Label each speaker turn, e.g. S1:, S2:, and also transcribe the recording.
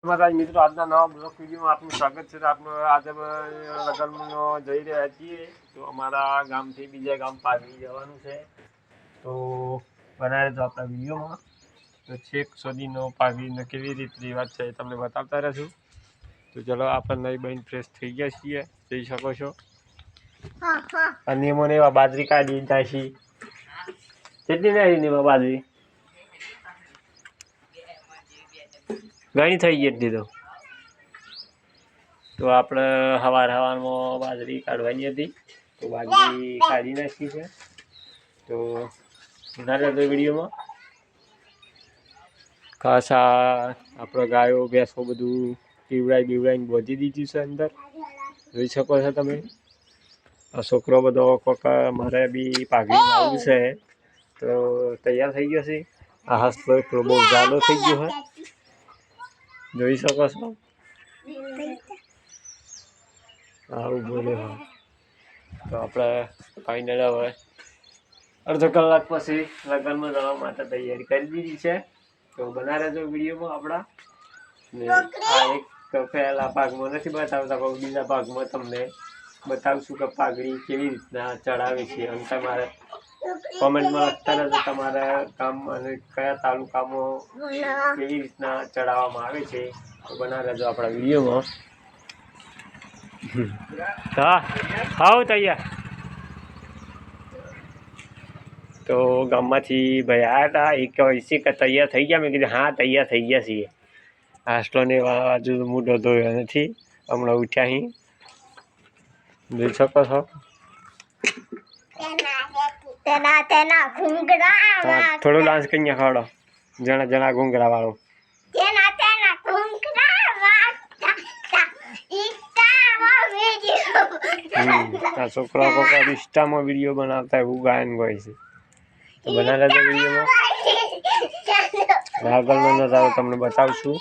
S1: મારા મિત્રો આજના નવા બ્લોગ વિડીયોમાં આપનું સ્વાગત છે. આપનું આજે લગ્નમાં જઈ રહ્યા છીએ તો અમારા ગામથી બીજા ગામ પાઘડી જવાનું છે. તો બનાવે તો આપણા વિડીયોમાં તો છેક સુધીનો પાઘડીનો કેવી રીતે રિવાજ છે એ તમને બતાવતા રહેશું. તો ચલો આપણે નહીં બહીને ફ્રેશ થઈ ગયા છીએ, જોઈ શકો છો. અને એમાં એવા બાજરી કાઢી જાય છે. કેટલી નહીં એમાં બાજરી ઘણી થઈ ગઈ એટલી તો આપણે સવારમાં બાજરી કાઢવાની હતી તો બાજરી કાઢી નાખી છે. તો ના વિડીયોમાં ખાસ આપણે ગાયો ભેંસો બધું પીવડાવીને બોધી દીધી છે અંદર, જોઈ શકો છો તમે. આ છોકરો બધો કોક મારે બી પાઘડીમાં આવવું છે તો તૈયાર થઈ ગયો છે. આ હસતો એટલો બહુ જાડો થઈ ગયો છે, જોઈ શકો છો. આવું બોલે હા. તો આપણે ફાઇનલ હવે અડધો કલાક પછી લગ્નમાં જવા માટે તૈયારી કરી દીધી છે. તો બના રહેજો વિડીયોમાં આપણા. ને આ એક પહેલા ભાગમાં નથી બતાવતા, પણ બીજા ભાગમાં તમને બતાવશું કે પાઘડી કેવી રીતના ચડાવે છે. અને તમારે કોમેન્ટમાં લખતા રહેજો તમારા ગામ અને કયા તાલુકામાં કેવી રીતના ચડાવવામાં આવે છે. તો બના રહેજો આપણા વિડીયોમાં. હા આવો તૈયાર. તો ગામમાંથી ભાઈ આવ્યા હતા, એક કહે કે તૈયાર થઈ ગયા. મેં કીધું હા તૈયાર થઈ ગયા છીએ. હાસ્ટલોને હજુ મોઢો ધોયો નથી, હમણાં ઉઠ્યા અહીં, જોઈ શકો છો. થોડું ડાન્સ કરી નાખો, જણા જણા ઘૂંઘરા વાળો. છોકરા કોકા ઇન્સ્ટામાં વિડીયો બનાવતા એવું ગાયન હોય છે. તો બના રહેજો વિડીયોમાં. આગળનો નજારો તમને બતાવશું.